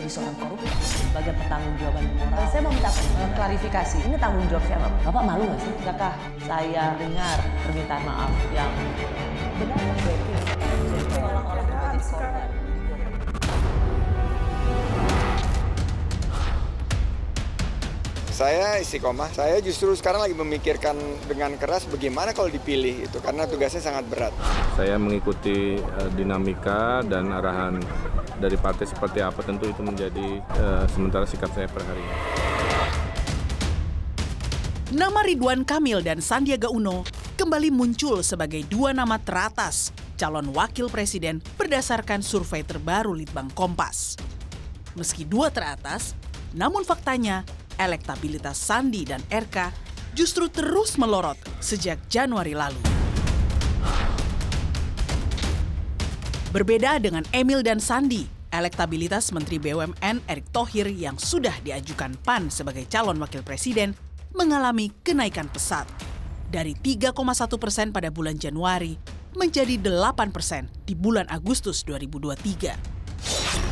menjadi seorang koruptor sebagai pertanggungjawaban moral. Saya mau minta klarifikasi. Ini tanggung jawab siapa? Bapak malu nggak sih? Apakah saya dengar permintaan maaf yang benar? Orang-orang menjadi korban. Saya istiqomah, saya justru sekarang lagi memikirkan dengan keras bagaimana kalau dipilih itu, karena tugasnya sangat berat. Saya mengikuti dinamika dan arahan dari partai seperti apa, tentu itu menjadi sementara sikap saya per hari ini. Nama Ridwan Kamil dan Sandiaga Uno kembali muncul sebagai dua nama teratas calon wakil presiden berdasarkan survei terbaru Litbang Kompas. Meski dua teratas, namun faktanya elektabilitas Sandi dan RK justru terus melorot sejak Januari lalu. Berbeda dengan Emil dan Sandi, elektabilitas Menteri BUMN Erick Thohir yang sudah diajukan PAN sebagai calon wakil presiden mengalami kenaikan pesat dari 3,1% pada bulan Januari menjadi 8% di bulan Agustus 2023.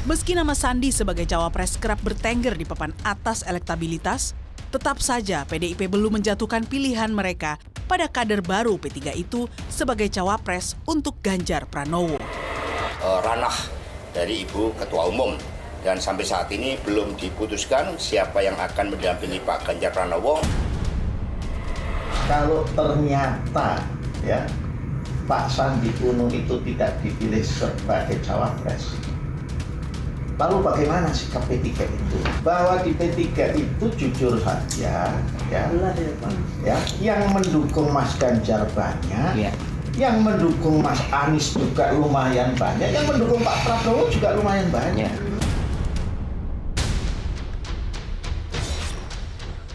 Meski nama Sandi sebagai cawapres kerap bertengger di papan atas elektabilitas, tetap saja PDIP belum menjatuhkan pilihan mereka pada kader baru P3 itu sebagai cawapres untuk Ganjar Pranowo. Ranah dari Ibu Ketua Umum dan sampai saat ini belum diputuskan siapa yang akan mendampingi Pak Ganjar Pranowo. Kalau ternyata ya Pak Sandi Uno itu tidak dipilih sebagai cawapres, lalu bagaimana sikap P3 itu? Bahwa di P3 itu jujur saja, yang mendukung Mas Ganjar banyak, yang mendukung Mas Anies juga lumayan banyak, yang mendukung Pak Prabowo juga lumayan banyak.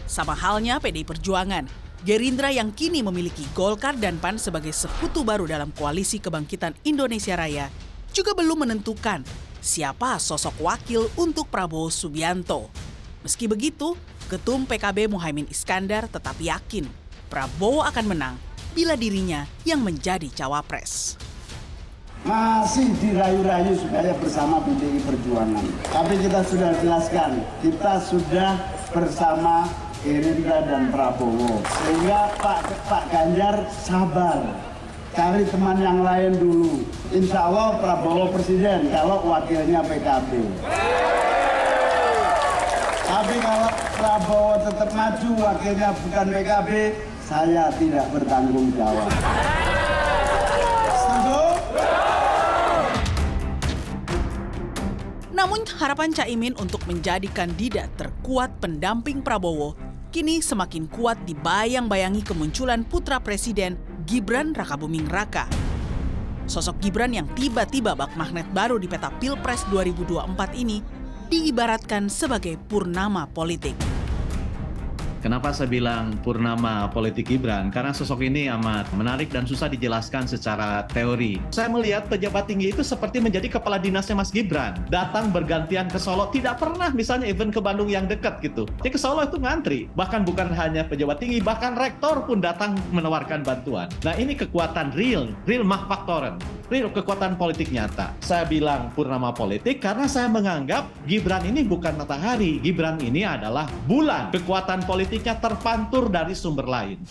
Sama halnya PDI Perjuangan, Gerindra yang kini memiliki Golkar dan PAN sebagai sekutu baru dalam koalisi kebangkitan Indonesia Raya juga belum menentukan siapa sosok wakil untuk Prabowo Subianto. Meski begitu, Ketum PKB Muhaimin Iskandar tetap yakin Prabowo akan menang bila dirinya yang menjadi cawapres. Masih dirayu-rayu supaya bersama PDI Perjuangan. Tapi kita sudah jelaskan, kita sudah bersama Gerindra dan Prabowo. Sehingga Pak Ganjar sabar. Cari teman yang lain dulu. Insya Allah Prabowo presiden kalau wakilnya PKB. Tapi kalau Prabowo tetap maju wakilnya bukan PKB, saya tidak bertanggung jawab. Setuju? Namun harapan Caimin untuk menjadi kandidat terkuat pendamping Prabowo kini semakin kuat dibayang-bayangi kemunculan putra presiden Gibran Rakabuming Raka. Sosok Gibran yang tiba-tiba bak magnet baru di peta Pilpres 2024 ini diibaratkan sebagai purnama politik. Kenapa saya bilang purnama politik Gibran? Karena sosok ini amat menarik dan susah dijelaskan secara teori. Saya melihat pejabat tinggi itu seperti menjadi kepala dinasnya Mas Gibran. Datang bergantian ke Solo, tidak pernah misalnya event ke Bandung yang dekat gitu. Jadi ke Solo itu ngantri. Bahkan bukan hanya pejabat tinggi, bahkan rektor pun datang menawarkan bantuan. Nah ini kekuatan real mahfaktoren. Real kekuatan politik nyata. Saya bilang purnama politik karena saya menganggap Gibran ini bukan matahari. Gibran ini adalah bulan. Kekuatan politiknya terpantur dari sumber lain.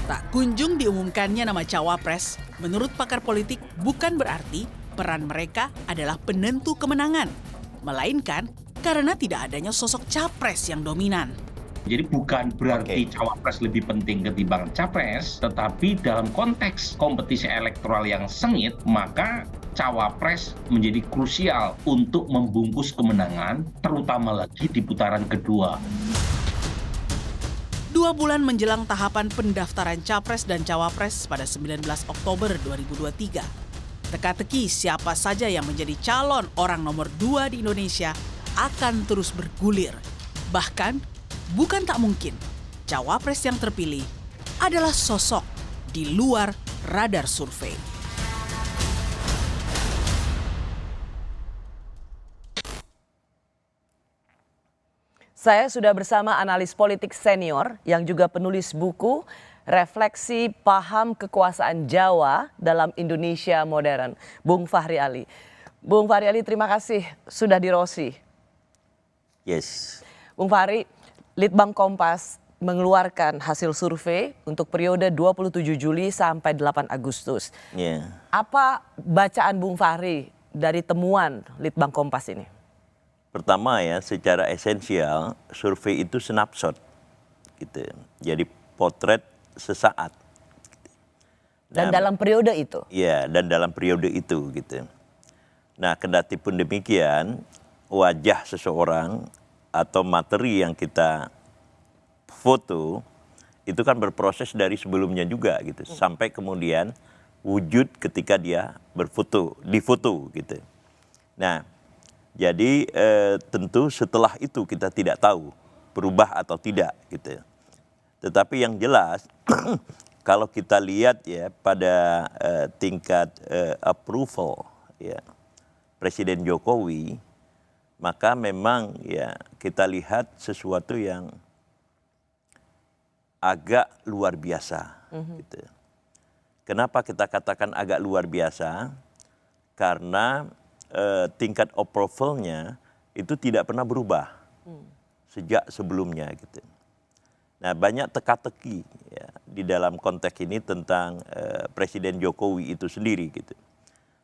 Tak kunjung diumumkannya nama cawapres, menurut pakar politik bukan berarti peran mereka adalah penentu kemenangan. Melainkan karena tidak adanya sosok capres yang dominan. Jadi bukan berarti cawapres lebih penting ketimbang capres, tetapi dalam konteks kompetisi elektoral yang sengit, maka cawapres menjadi krusial untuk membungkus kemenangan, terutama lagi di putaran kedua. 2 bulan menjelang tahapan pendaftaran capres dan cawapres pada 19 Oktober 2023. Teka-teki siapa saja yang menjadi calon orang nomor 2 di Indonesia akan terus bergulir. Bahkan bukan tak mungkin, cawapres yang terpilih adalah sosok di luar radar survei. Saya sudah bersama analis politik senior yang juga penulis buku Refleksi Paham Kekuasaan Jawa dalam Indonesia Modern, Bung Fahri Ali. Bung Fahri Ali, terima kasih sudah di Rosi. Yes. Bung Fahri, Litbang Kompas mengeluarkan hasil survei untuk periode 27 Juli sampai 8 Agustus. Yeah. Apa bacaan Bung Fahri dari temuan Litbang Kompas ini? Pertama ya, secara esensial survei itu snapshot, gitu. Jadi potret sesaat. Dan dalam periode itu? Ya, dan dalam periode itu, gitu. Nah, kendati pun demikian, wajah seseorang atau materi yang kita foto itu kan berproses dari sebelumnya juga, gitu, sampai kemudian wujud ketika dia difoto, gitu. Nah, jadi tentu setelah itu kita tidak tahu berubah atau tidak, gitu. Tetapi yang jelas kalau kita lihat ya pada tingkat approval ya Presiden Jokowi, maka memang ya kita lihat sesuatu yang agak luar biasa. Gitu. Kenapa kita katakan agak luar biasa? Karena tingkat approval-nya itu tidak pernah berubah sejak sebelumnya. Gitu. Nah, banyak teka-teki ya, di dalam konteks ini tentang Presiden Jokowi itu sendiri. Gitu.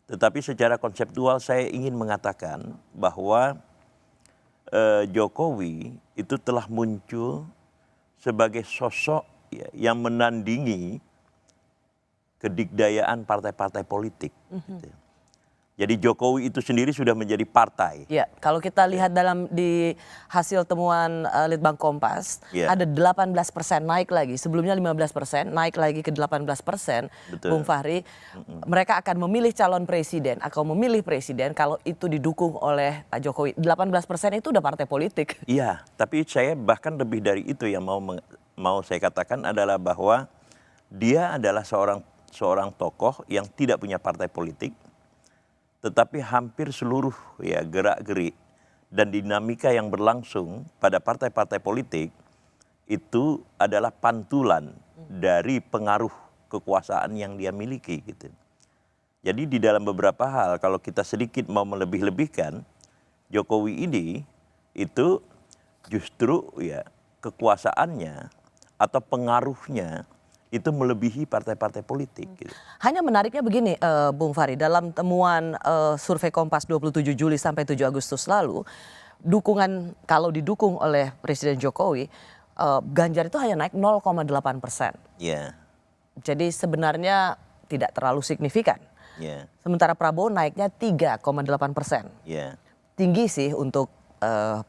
Tetapi secara konseptual saya ingin mengatakan bahwa Jokowi itu telah muncul sebagai sosok ya, yang menandingi kedikdayaan partai-partai politik. Gitu. Jadi Jokowi itu sendiri sudah menjadi partai. Ya, kalau kita lihat di hasil temuan Litbang Kompas, ada 18% naik lagi. Sebelumnya 15%, naik lagi ke 18%. Bung Fahri, mereka akan memilih calon presiden, akan memilih presiden kalau itu didukung oleh Pak Jokowi. 18% itu udah partai politik. Iya, tapi saya bahkan lebih dari itu yang mau saya katakan adalah bahwa dia adalah seorang tokoh yang tidak punya partai politik, tetapi hampir seluruh ya gerak-gerik dan dinamika yang berlangsung pada partai-partai politik itu adalah pantulan dari pengaruh kekuasaan yang dia miliki, gitu. Jadi di dalam beberapa hal kalau kita sedikit mau melebih-lebihkan, Jokowi ini itu justru ya kekuasaannya atau pengaruhnya itu melebihi partai-partai politik. Gitu. Hanya menariknya begini, Bung Fahri, dalam temuan survei Kompas 27 Juli sampai 7 Agustus lalu, dukungan kalau didukung oleh Presiden Jokowi, Ganjar itu hanya naik 0,8%. Yeah. Jadi sebenarnya tidak terlalu signifikan. Yeah. Sementara Prabowo naiknya 3,8%. Yeah. Tinggi sih untuk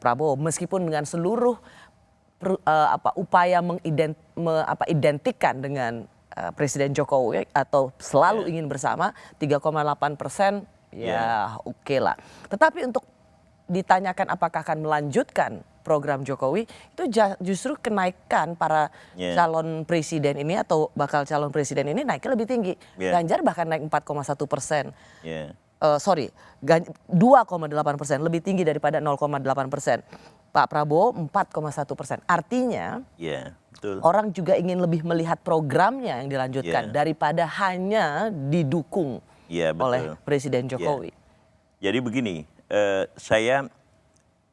Prabowo, meskipun dengan seluruh upaya identikkan dengan Presiden Jokowi atau selalu ingin bersama, 3,8% ya oke lah. Tetapi untuk ditanyakan apakah akan melanjutkan program Jokowi, itu justru kenaikan para calon presiden ini atau bakal calon presiden ini naiknya lebih tinggi. Ganjar bahkan naik 4,1%. 2,8%, lebih tinggi daripada 0,8%. Pak Prabowo 4,1%. Artinya betul. Orang juga ingin lebih melihat programnya yang dilanjutkan daripada hanya didukung oleh Presiden Jokowi. Jadi begini, saya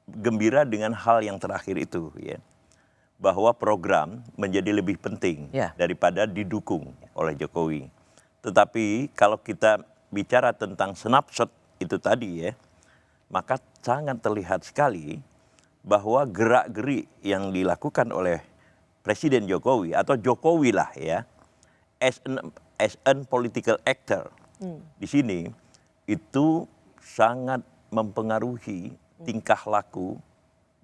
gembira dengan hal yang terakhir itu, ya, bahwa program menjadi lebih penting daripada didukung oleh Jokowi. Tetapi kalau kita bicara tentang snapshot itu tadi ya, maka sangat terlihat sekali bahwa gerak-gerik yang dilakukan oleh Presiden Jokowi atau Jokowi lah ya, as an political actor di sini itu sangat mempengaruhi tingkah laku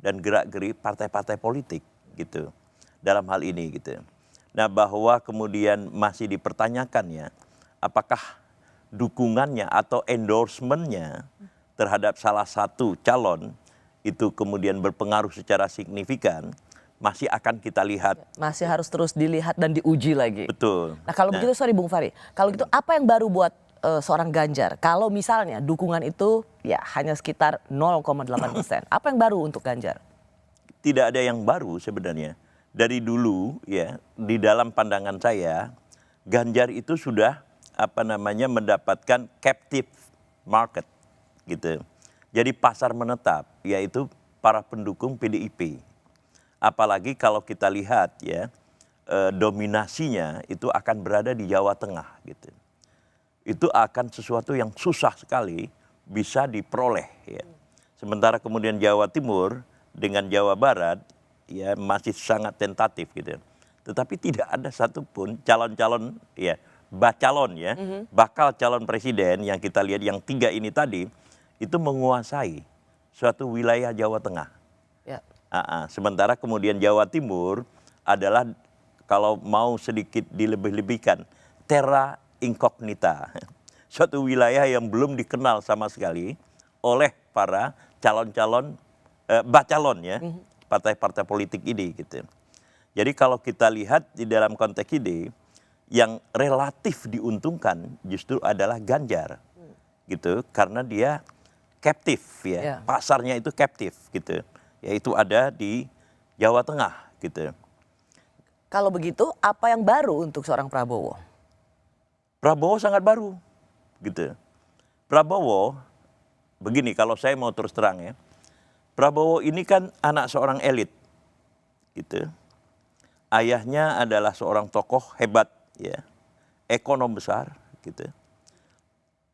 dan gerak-gerik partai-partai politik, gitu, dalam hal ini, gitu. Nah, bahwa kemudian masih dipertanyakan ya, apakah dukungannya atau endorsementnya terhadap salah satu calon itu kemudian berpengaruh secara signifikan, masih akan kita lihat. Masih harus terus dilihat dan diuji lagi. Betul. Nah kalau begitu, sorry Bung Fahri, kalau gitu apa yang baru buat seorang Ganjar? Kalau misalnya dukungan itu ya hanya sekitar 0,8%, apa yang baru untuk Ganjar? Tidak ada yang baru sebenarnya. Dari dulu ya, di dalam pandangan saya, Ganjar itu sudah mendapatkan captive market. gitu. Jadi pasar menetap yaitu para pendukung PDIP. Apalagi kalau kita lihat ya dominasinya itu akan berada di Jawa Tengah gitu. Itu akan sesuatu yang susah sekali bisa diperoleh ya. Sementara kemudian Jawa Timur dengan Jawa Barat ya masih sangat tentatif gitu. Tetapi tidak ada satupun calon-calon ya bacalon ya, bakal calon presiden yang kita lihat yang 3 ini tadi itu menguasai suatu wilayah Jawa Tengah. Ya. Sementara kemudian Jawa Timur adalah kalau mau sedikit dilebih-lebihkan terra incognita, suatu wilayah yang belum dikenal sama sekali oleh para calon-calon bacalon ya, partai-partai politik ini gitu. Jadi kalau kita lihat di dalam konteks ini yang relatif diuntungkan justru adalah Ganjar gitu, karena dia captive ya, pasarnya itu captive gitu, yaitu ada di Jawa Tengah gitu. Kalau begitu apa yang baru untuk seorang Prabowo? Prabowo sangat baru gitu. Prabowo begini, kalau saya mau terus terang ya, Prabowo ini kan anak seorang elit gitu. Ayahnya adalah seorang tokoh hebat ya, ekonom besar gitu.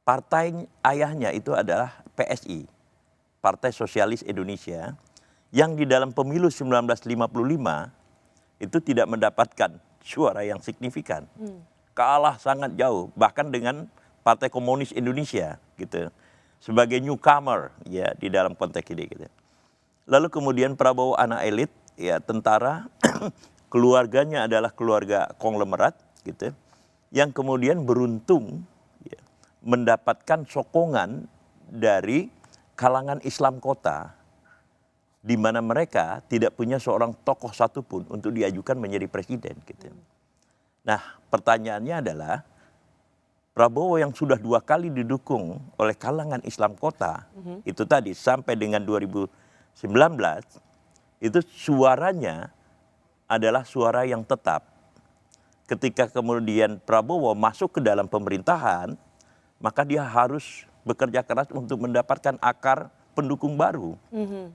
Partai ayahnya itu adalah PSI, Partai Sosialis Indonesia, yang di dalam pemilu 1955 itu tidak mendapatkan suara yang signifikan. Kalah sangat jauh, bahkan dengan Partai Komunis Indonesia gitu. Sebagai newcomer ya di dalam konteks ini gitu. Lalu kemudian Prabowo anak elit ya, tentara, keluarganya adalah keluarga konglomerat gitu. Yang kemudian beruntung mendapatkan sokongan dari kalangan Islam kota, di mana mereka tidak punya seorang tokoh satupun untuk diajukan menjadi presiden gitu. Nah pertanyaannya adalah Prabowo yang sudah 2 kali didukung oleh kalangan Islam kota itu tadi sampai dengan 2019 itu suaranya adalah suara yang tetap. Ketika kemudian Prabowo masuk ke dalam pemerintahan, maka dia harus bekerja keras untuk mendapatkan akar pendukung baru.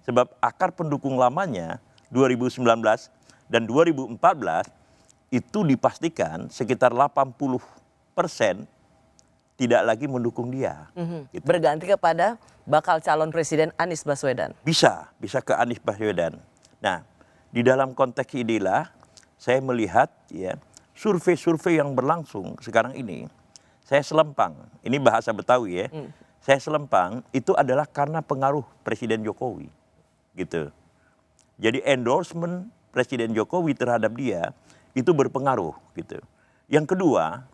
Sebab akar pendukung lamanya 2019 dan 2014 itu dipastikan sekitar 80% tidak lagi mendukung dia. Gitu. Berganti kepada bakal calon presiden Anies Baswedan. Bisa ke Anies Baswedan. Nah, di dalam konteks inilah saya melihat ya survei-survei yang berlangsung sekarang ini. Saya selempang, ini bahasa Betawi ya. Saya selempang itu adalah karena pengaruh Presiden Jokowi, gitu. Jadi endorsement Presiden Jokowi terhadap dia itu berpengaruh, gitu. Yang kedua,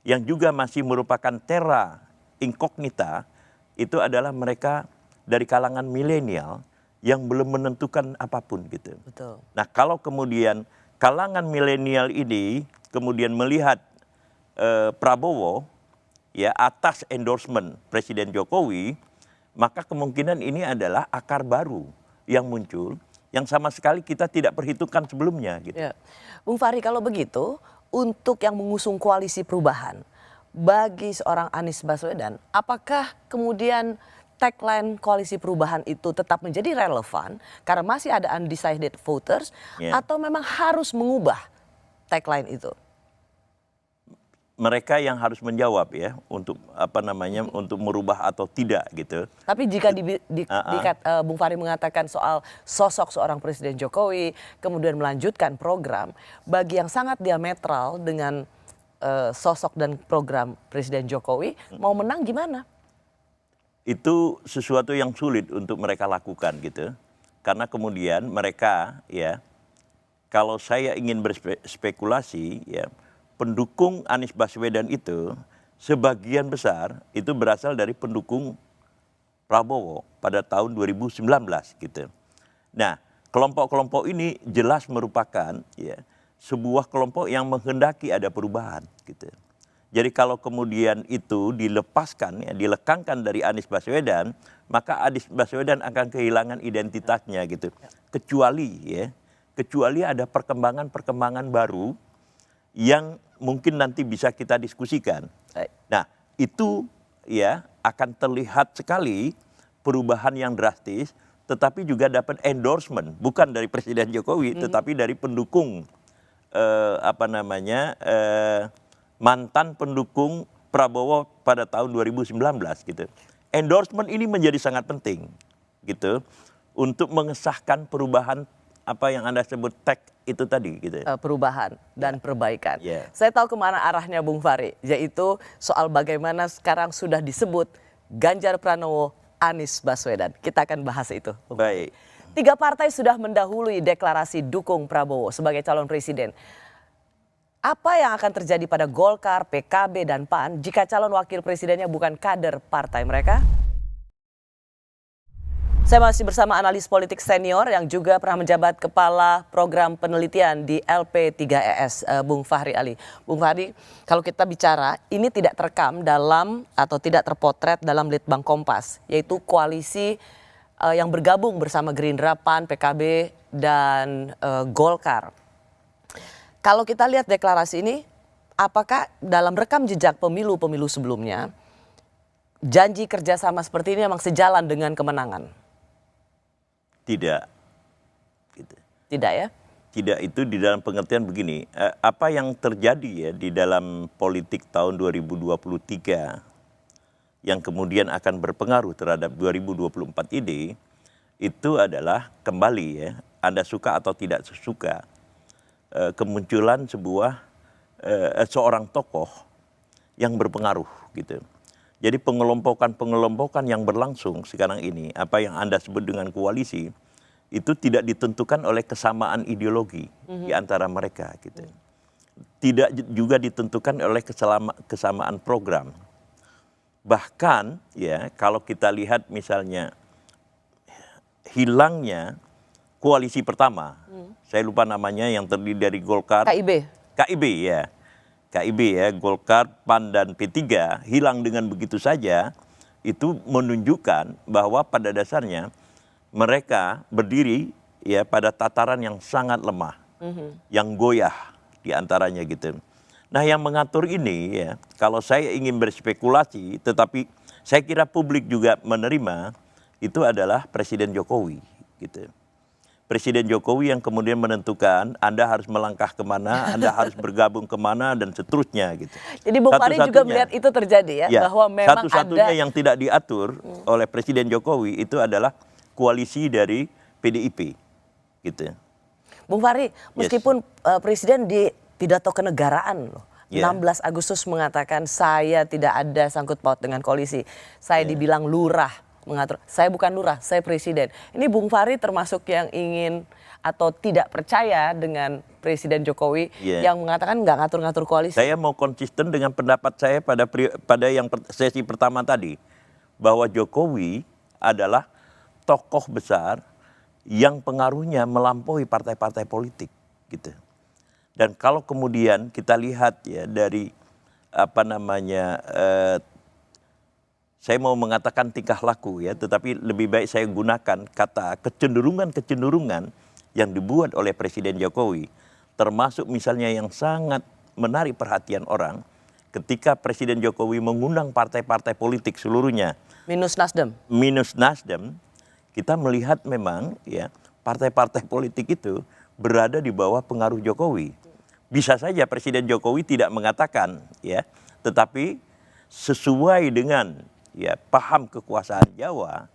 yang juga masih merupakan terra incognita itu adalah mereka dari kalangan milenial yang belum menentukan apapun, gitu. Betul. Nah kalau kemudian kalangan milenial ini kemudian melihat Prabowo ya atas endorsement Presiden Jokowi, maka kemungkinan ini adalah akar baru yang muncul yang sama sekali kita tidak perhitungkan sebelumnya gitu. Ya. Bung Fahri, kalau begitu untuk yang mengusung koalisi perubahan bagi seorang Anies Baswedan, apakah kemudian tagline koalisi perubahan itu tetap menjadi relevan karena masih ada undecided voters atau memang harus mengubah tagline itu? Mereka yang harus menjawab ya untuk untuk merubah atau tidak gitu. Tapi jika Bung Fahri mengatakan soal sosok seorang Presiden Jokowi kemudian melanjutkan program bagi yang sangat diametral dengan sosok dan program Presiden Jokowi, mau menang gimana? Itu sesuatu yang sulit untuk mereka lakukan gitu. Karena kemudian mereka ya kalau saya ingin berspekulasi ya, pendukung Anies Baswedan itu sebagian besar itu berasal dari pendukung Prabowo pada tahun 2019 gitu. Nah, kelompok-kelompok ini jelas merupakan ya sebuah kelompok yang menghendaki ada perubahan gitu. Jadi kalau kemudian itu dilepaskan ya, dilekangkan dari Anies Baswedan, maka Anies Baswedan akan kehilangan identitasnya gitu. Kecuali ada perkembangan-perkembangan baru yang mungkin nanti bisa kita diskusikan. Nah, itu ya akan terlihat sekali perubahan yang drastis, tetapi juga dapat endorsement bukan dari Presiden Jokowi, tetapi dari pendukung mantan pendukung Prabowo pada tahun 2019 gitu. Endorsement ini menjadi sangat penting gitu untuk mengesahkan perubahan apa yang Anda sebut tech itu tadi gitu. Perubahan dan perbaikan. Saya tahu kemana arahnya Bung Fahri, yaitu soal bagaimana sekarang sudah disebut Ganjar Pranowo, Anies Baswedan. Kita akan bahas itu. Baik. 3 partai sudah mendahului deklarasi dukung Prabowo sebagai calon presiden. Apa yang akan terjadi pada Golkar, PKB, dan PAN jika calon wakil presidennya bukan kader partai mereka? Saya masih bersama analis politik senior yang juga pernah menjabat kepala program penelitian di LP3ES, Bung Fahri Ali. Bung Fahri, kalau kita bicara, ini tidak terekam dalam atau tidak terpotret dalam Litbang Kompas, yaitu koalisi yang bergabung bersama Gerindra, PAN, PKB, dan Golkar. Kalau kita lihat deklarasi ini, apakah dalam rekam jejak pemilu-pemilu sebelumnya, janji kerjasama seperti ini memang sejalan dengan kemenangan? Tidak. Gitu. Tidak ya? Tidak, itu di dalam pengertian begini, apa yang terjadi ya di dalam politik tahun 2023 yang kemudian akan berpengaruh terhadap 2024 ini, itu adalah kembali ya, Anda suka atau tidak suka, kemunculan seorang tokoh yang berpengaruh gitu. Jadi pengelompokan yang berlangsung sekarang ini, apa yang Anda sebut dengan koalisi, itu tidak ditentukan oleh kesamaan ideologi di antara mereka gitu. Tidak juga ditentukan oleh kesamaan program. Bahkan ya kalau kita lihat misalnya hilangnya koalisi pertama, saya lupa namanya, yang terdiri dari Golkar, KIB ya. KIB ya, Golkar, PAN, dan P3 hilang dengan begitu saja, itu menunjukkan bahwa pada dasarnya mereka berdiri ya pada tataran yang sangat lemah, yang goyah di antaranya gitu. Nah yang mengatur ini ya, kalau saya ingin berspekulasi, tetapi saya kira publik juga menerima, itu adalah Presiden Jokowi gitu. Presiden Jokowi yang kemudian menentukan Anda harus melangkah kemana, Anda harus bergabung kemana, dan seterusnya gitu. Jadi Bung Fahri juga melihat itu terjadi ya, bahwa memang satu-satunya yang tidak diatur oleh Presiden Jokowi itu adalah koalisi dari PDIP gitu. Bung Fahri, meskipun Presiden di pidato kenegaraan loh, 16 Agustus mengatakan saya tidak ada sangkut paut dengan koalisi, saya dibilang lurah mengatur, saya bukan lurah, saya presiden. Ini Bung Fahri termasuk yang ingin atau tidak percaya dengan Presiden Jokowi yang mengatakan nggak ngatur-ngatur koalisi. Saya mau konsisten dengan pendapat saya pada yang sesi pertama tadi, bahwa Jokowi adalah tokoh besar yang pengaruhnya melampaui partai-partai politik gitu. Dan kalau kemudian kita lihat ya dari saya mau mengatakan tingkah laku ya, tetapi lebih baik saya gunakan kata kecenderungan-kecenderungan yang dibuat oleh Presiden Jokowi, termasuk misalnya yang sangat menarik perhatian orang ketika Presiden Jokowi mengundang partai-partai politik seluruhnya. Minus Nasdem. Minus Nasdem, kita melihat memang ya partai-partai politik itu berada di bawah pengaruh Jokowi. Bisa saja Presiden Jokowi tidak mengatakan ya, tetapi sesuai dengan ya paham kekuasaan Jawa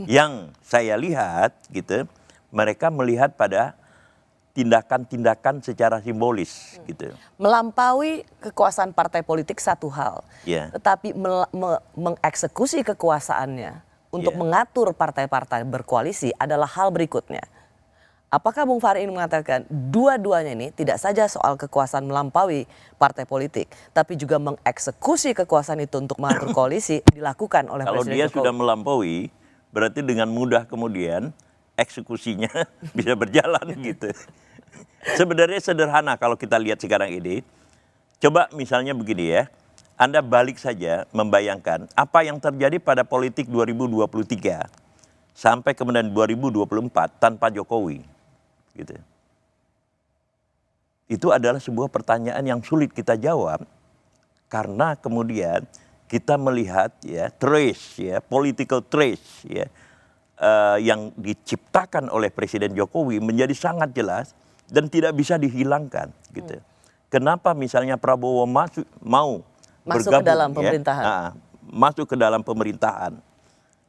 yang saya lihat gitu, mereka melihat pada tindakan-tindakan secara simbolis gitu. Melampaui kekuasaan partai politik satu hal, tetapi mengeksekusi kekuasaannya untuk mengatur partai-partai berkoalisi adalah hal berikutnya. Apakah Bung Fahri ini mengatakan dua-duanya ini tidak saja soal kekuasaan melampaui partai politik, tapi juga mengeksekusi kekuasaan itu untuk mengatur koalisi dilakukan oleh Presiden Jokowi? Kalau dia sudah melampaui, berarti dengan mudah kemudian eksekusinya bisa berjalan gitu. Sebenarnya sederhana kalau kita lihat sekarang ini. Coba misalnya begini ya, Anda balik saja membayangkan apa yang terjadi pada politik 2023 sampai kemudian 2024 tanpa Jokowi. Gitu. Itu adalah sebuah pertanyaan yang sulit kita jawab karena kemudian kita melihat ya trace ya political trace ya yang diciptakan oleh Presiden Jokowi menjadi sangat jelas dan tidak bisa dihilangkan gitu. Kenapa misalnya Prabowo mau masuk ke dalam bergabung, pemerintahan, masuk ke dalam pemerintahan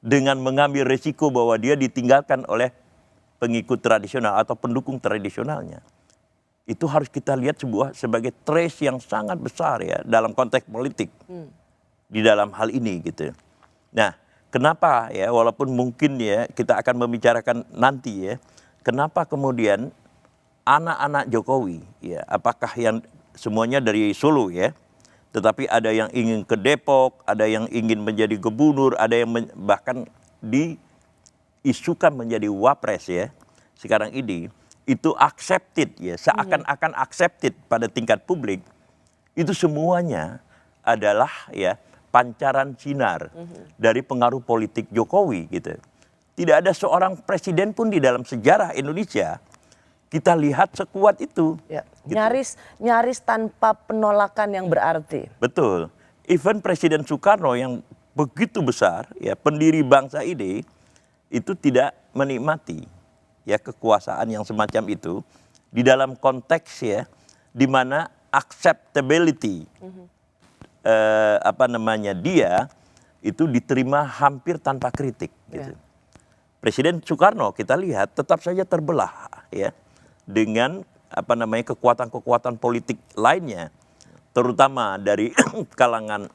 dengan mengambil resiko bahwa dia ditinggalkan oleh pengikut tradisional atau pendukung tradisionalnya. Itu harus kita lihat sebagai trace yang sangat besar ya dalam konteks politik di dalam hal ini gitu. Nah, kenapa ya walaupun mungkin ya kita akan membicarakan nanti ya, kenapa kemudian anak-anak Jokowi ya, apakah yang semuanya dari Solo ya, tetapi ada yang ingin ke Depok, ada yang ingin menjadi gubernur, ada yang bahkan diisukan menjadi wapres ya sekarang ini, itu accepted ya, seakan-akan accepted pada tingkat publik. Itu semuanya adalah ya pancaran sinar dari pengaruh politik Jokowi gitu. Tidak ada seorang presiden pun di dalam sejarah Indonesia kita lihat sekuat itu. Ya, gitu. nyaris tanpa penolakan yang berarti. Betul. Even Presiden Soekarno yang begitu besar ya pendiri bangsa ini itu tidak menikmati ya kekuasaan yang semacam itu di dalam konteks ya di mana acceptability dia itu diterima hampir tanpa kritik gitu. Presiden Soekarno kita lihat tetap saja terbelah ya dengan kekuatan-kekuatan politik lainnya, terutama dari kalangan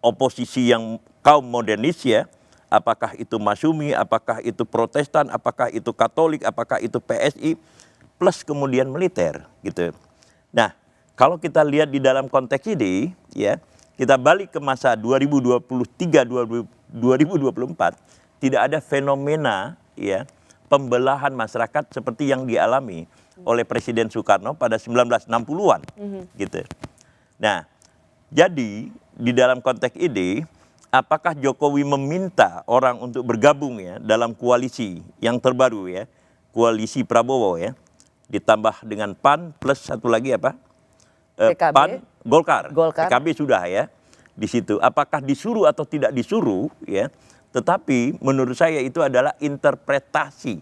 oposisi yang kaum modernis ya, apakah itu Masyumi, apakah itu Protestan, apakah itu Katolik, apakah itu PSI, plus kemudian militer gitu. Nah, kalau kita lihat di dalam konteks ini ya, kita balik ke masa 2023-2024, tidak ada fenomena ya pembelahan masyarakat seperti yang dialami oleh Presiden Soekarno pada 1960-an gitu. Nah, jadi di dalam konteks ini apakah Jokowi meminta orang untuk bergabung ya dalam koalisi yang terbaru ya, koalisi Prabowo ya, ditambah dengan PAN plus satu lagi apa? PKB. PAN, Golkar. Golkar. PKB sudah ya di situ. Apakah disuruh atau tidak disuruh ya? Tetapi menurut saya itu adalah interpretasi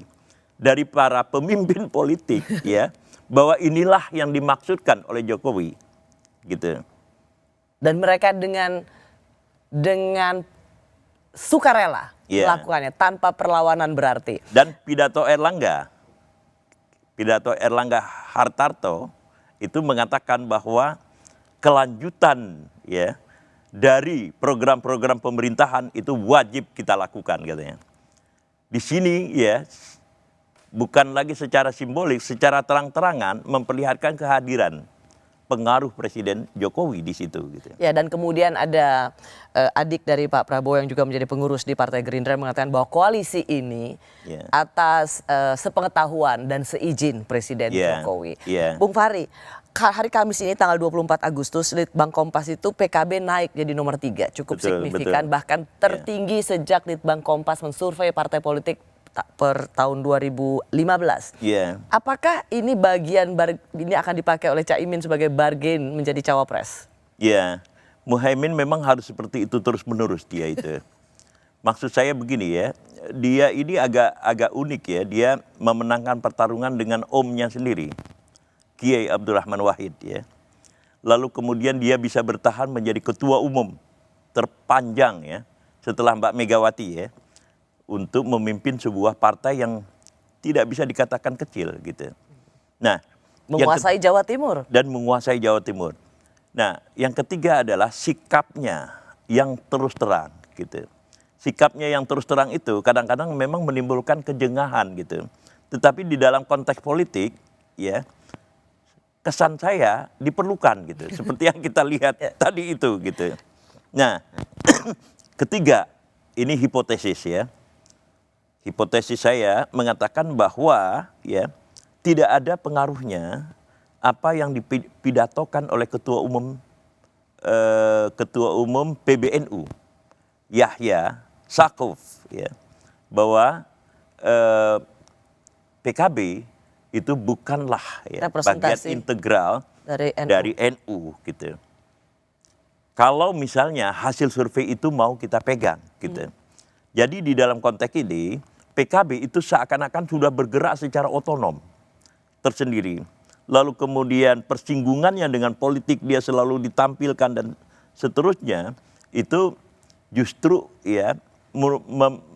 dari para pemimpin politik ya bahwa inilah yang dimaksudkan oleh Jokowi gitu. Dan mereka dengan sukarela melakukannya tanpa perlawanan berarti. Dan pidato Erlangga Hartarto itu mengatakan bahwa kelanjutan ya dari program-program pemerintahan itu wajib kita lakukan katanya. Di sini ya bukan lagi secara simbolik, secara terang-terangan memperlihatkan kehadiran pengaruh Presiden Jokowi di situ gitu. Ya, dan kemudian ada adik dari Pak Prabowo yang juga menjadi pengurus di Partai Gerindra mengatakan bahwa koalisi ini atas sepengetahuan dan seizin Presiden Jokowi. Bung Fahri, hari Kamis ini tanggal 24 Agustus Litbang Kompas itu PKB naik jadi nomor 3, cukup signifikan, bahkan tertinggi sejak Litbang Kompas mensurvei partai politik per tahun 2015. Apakah ini ini akan dipakai oleh Caimin sebagai bargain menjadi cawapres? Muhaimin memang harus seperti itu terus-menerus dia itu. Maksud saya begini ya, dia ini agak unik ya, dia memenangkan pertarungan dengan omnya sendiri, Kiai Abdurrahman Wahid ya. Lalu kemudian dia bisa bertahan menjadi ketua umum terpanjang ya setelah Mbak Megawati ya, untuk memimpin sebuah partai yang tidak bisa dikatakan kecil gitu. Nah, menguasai Jawa Timur. Dan menguasai Jawa Timur. Nah, yang ketiga adalah sikapnya yang terus terang gitu. Sikapnya yang terus terang itu kadang-kadang memang menimbulkan kejengahan gitu. Tetapi di dalam konteks politik ya, kesan saya diperlukan gitu. Seperti yang kita lihat tadi itu gitu. Nah, ketiga, ini hipotesis ya. Hipotesis saya mengatakan bahwa ya tidak ada pengaruhnya apa yang dipidatokan oleh Ketua Umum PBNU Yahya Saquf ya, bahwa PKB itu bukanlah ya bagian integral dari NU gitu. kalau misalnya hasil survei itu mau kita pegang gitu. Jadi di dalam konteks ini PKB itu seakan-akan sudah bergerak secara otonom tersendiri. Lalu kemudian persinggungannya dengan politik dia selalu ditampilkan dan seterusnya itu justru ya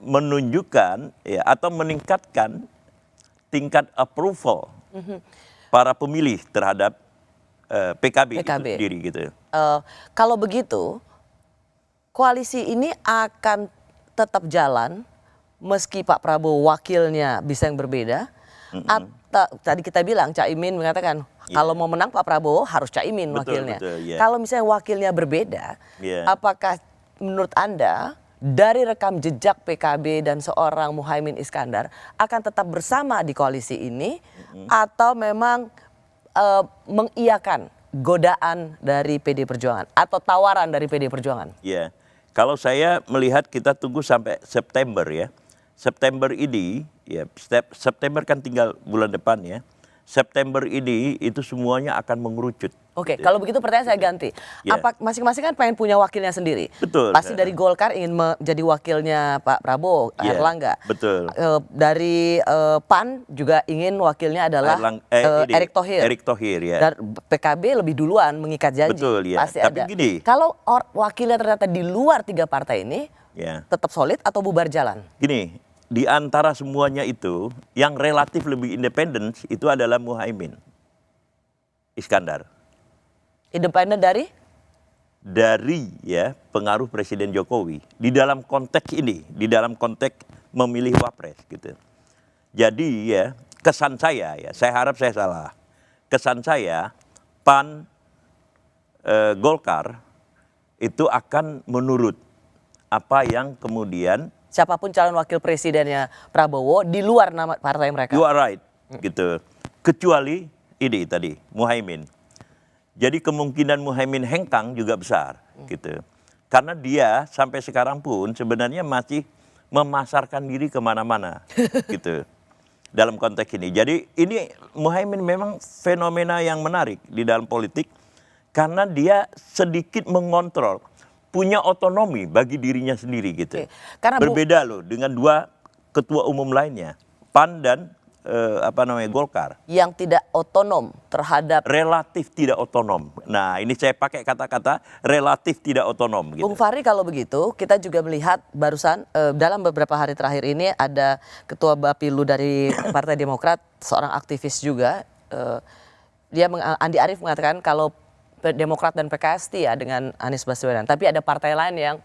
menunjukkan ya atau meningkatkan tingkat approval para pemilih terhadap PKB itu sendiri gitu. Kalau begitu, koalisi ini akan tetap jalan meski Pak Prabowo wakilnya bisa yang berbeda. Tadi kita bilang Caimin mengatakan kalau mau menang Pak Prabowo harus Caimin wakilnya. Kalau misalnya wakilnya berbeda, apakah menurut Anda dari rekam jejak PKB dan seorang Muhaimin Iskandar akan tetap bersama di koalisi ini atau memang mengiyakan godaan dari PD Perjuangan atau tawaran dari PD Perjuangan? Ya, kalau saya melihat kita tunggu sampai September ya. September ini, ya September kan tinggal bulan depan ya. September ini itu semuanya akan mengerucut. Oke, kalau begitu pertanyaan saya ganti. Apa masing-masing kan pengen punya wakilnya sendiri? Betul. Pasti dari Golkar ingin menjadi wakilnya Pak Prabowo, Erlangga. Betul. Dari PAN juga ingin wakilnya adalah Erick Thohir. Erick Thohir ya. Dan PKB lebih duluan mengikat janji. Betul ya. Pasti Tapi ada. gini. Kalau wakilnya ternyata di luar 3 partai ini, tetap solid atau bubar jalan? Gini, di antara semuanya itu yang relatif lebih independen itu adalah Muhaimin Iskandar. Independen dari? Dari ya pengaruh Presiden Jokowi di dalam konteks ini, di dalam konteks memilih wapres gitu. Jadi ya kesan saya ya, saya harap saya salah. Kesan saya PAN Golkar itu akan menurut apa yang kemudian siapapun calon wakil presidennya Prabowo di luar nama partai mereka. You are right, gitu. Kecuali ini tadi, Muhaimin. Jadi kemungkinan Muhaimin hengkang juga besar, gitu. Karena dia sampai sekarang pun sebenarnya masih memasarkan diri kemana-mana, gitu. Dalam konteks ini. Jadi ini Muhaimin memang fenomena yang menarik di dalam politik karena dia sedikit mengontrol. Punya otonomi bagi dirinya sendiri gitu. Karena berbeda loh dengan 2 ketua umum lainnya, PAN dan Golkar. Yang tidak otonom terhadap. Relatif tidak otonom. Nah ini saya pakai kata-kata relatif tidak otonom. Gitu. Bung Fahri kalau begitu kita juga melihat barusan dalam beberapa hari terakhir ini ada Ketua Bapilu dari Partai Demokrat, seorang aktivis juga. Andi Arief mengatakan kalau Demokrat dan PKS ya dengan Anies Baswedan, tapi ada partai lain yang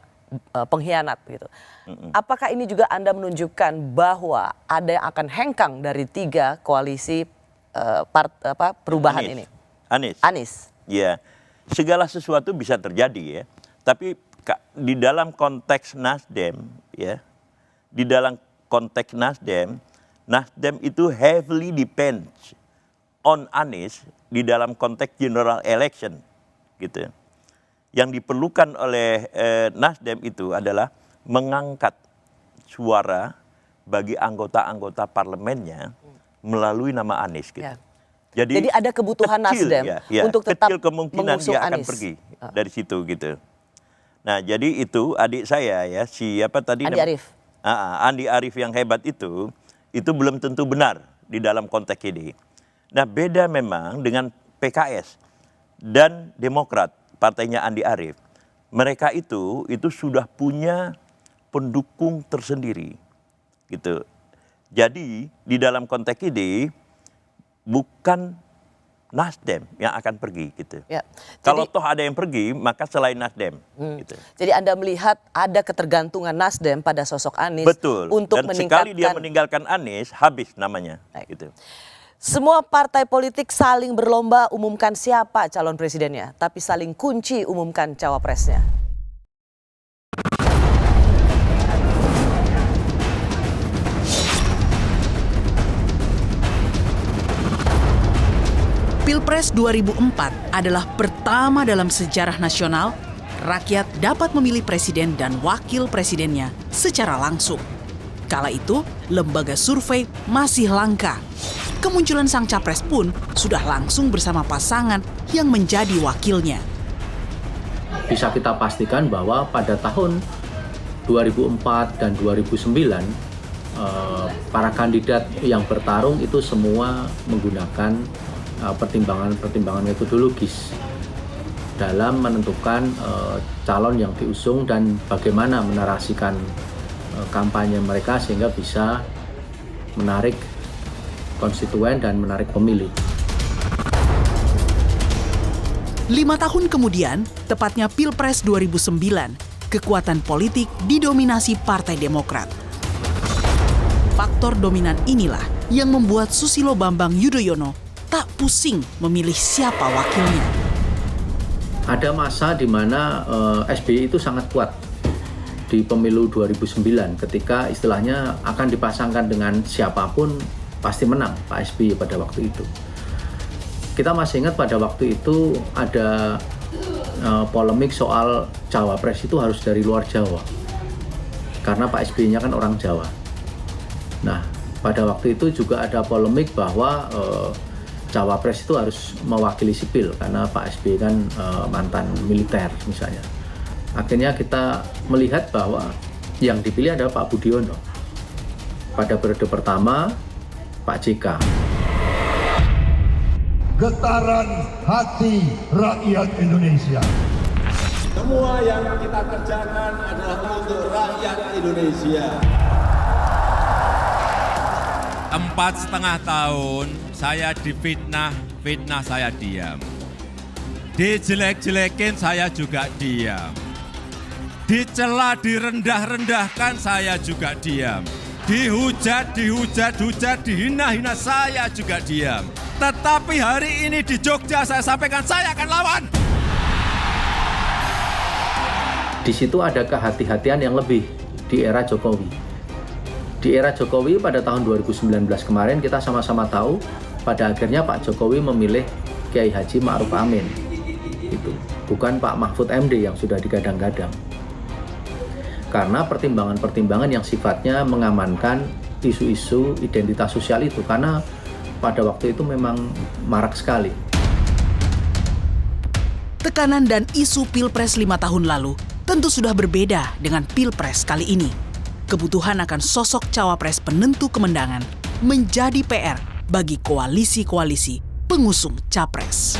pengkhianat gitu. Apakah ini juga Anda menunjukkan bahwa ada yang akan hengkang dari 3 koalisi perubahan ini? Anies. Ya, segala sesuatu bisa terjadi ya. Tapi di dalam konteks Nasdem ya, di dalam konteks Nasdem itu heavily depends on Anies di dalam konteks general election gitu. Yang diperlukan oleh Nasdem itu adalah mengangkat suara bagi anggota-anggota parlemennya melalui nama Anies gitu. Jadi ada kebutuhan kecil, Nasdem untuk tetap kecil kemungkinan mengusung dia akan Anies. pergi dari situ gitu. Nah, jadi itu adik saya ya, siapa tadi? Andi Arief. Andi Arief yang hebat itu belum tentu benar di dalam konteks ini. Nah, beda memang dengan PKS dan Demokrat, partainya Andi Arief. Mereka itu sudah punya pendukung tersendiri. Gitu. Jadi, di dalam konteks ini bukan Nasdem yang akan pergi gitu. Ya, kalau toh ada yang pergi, maka selain Nasdem. Gitu. Jadi Anda melihat ada ketergantungan Nasdem pada sosok Anies. Betul. Untuk dan meningkatkan. sekali dia meninggalkan Anies, habis namanya. Gitu. Semua partai politik saling berlomba umumkan siapa calon presidennya, tapi saling kunci umumkan cawapresnya. Pilpres 2004 adalah pertama dalam sejarah nasional rakyat dapat memilih presiden dan wakil presidennya secara langsung. Kala itu, lembaga survei masih langka. Kemunculan sang capres pun sudah langsung bersama pasangan yang menjadi wakilnya. bisa kita pastikan bahwa pada tahun 2004 dan 2009 para kandidat yang bertarung itu semua menggunakan pertimbangan-pertimbangan metodologis dalam menentukan calon yang diusung dan bagaimana menarasikan kampanye mereka sehingga bisa menarik konstituen dan menarik pemilih. 5 tahun kemudian, tepatnya Pilpres 2009, kekuatan politik didominasi Partai Demokrat. Faktor dominan inilah yang membuat Susilo Bambang Yudhoyono tak pusing memilih siapa wakilnya. Ada masa di mana SBY itu sangat kuat di pemilu 2009 ketika istilahnya akan dipasangkan dengan siapapun pasti menang Pak SBY pada waktu itu. Kita masih ingat pada waktu itu ada polemik soal cawapres itu harus dari luar Jawa karena Pak SBY-nya kan orang Jawa. Nah, pada waktu itu juga ada polemik bahwa cawapres itu harus mewakili sipil karena Pak SBY kan mantan militer misalnya. Akhirnya kita melihat bahwa yang dipilih adalah Pak Budiono. Pada periode pertama, Pak JK. Getaran hati rakyat Indonesia. Semua yang kita kerjakan adalah untuk rakyat Indonesia. 4,5 tahun saya difitnah saya diam. Dijelek-jelekin saya juga diam. Dicela, direndah-rendahkan saya juga diam. Dihujat, dihina-hina saya juga diam. Tetapi hari ini di Jogja saya sampaikan saya akan lawan. Di situ ada kehati-hatian yang lebih di era Jokowi. Di era Jokowi pada tahun 2019 kemarin kita sama-sama tahu pada akhirnya Pak Jokowi memilih Kiai Haji Ma'ruf Amin. Itu bukan Pak Mahfud MD yang sudah digadang-gadang. Karena pertimbangan-pertimbangan yang sifatnya mengamankan isu-isu identitas sosial itu karena pada waktu itu memang marak sekali. Tekanan dan isu Pilpres 5 tahun lalu tentu sudah berbeda dengan Pilpres kali ini. Kebutuhan akan sosok cawapres penentu kemenangan menjadi PR bagi koalisi-koalisi pengusung capres.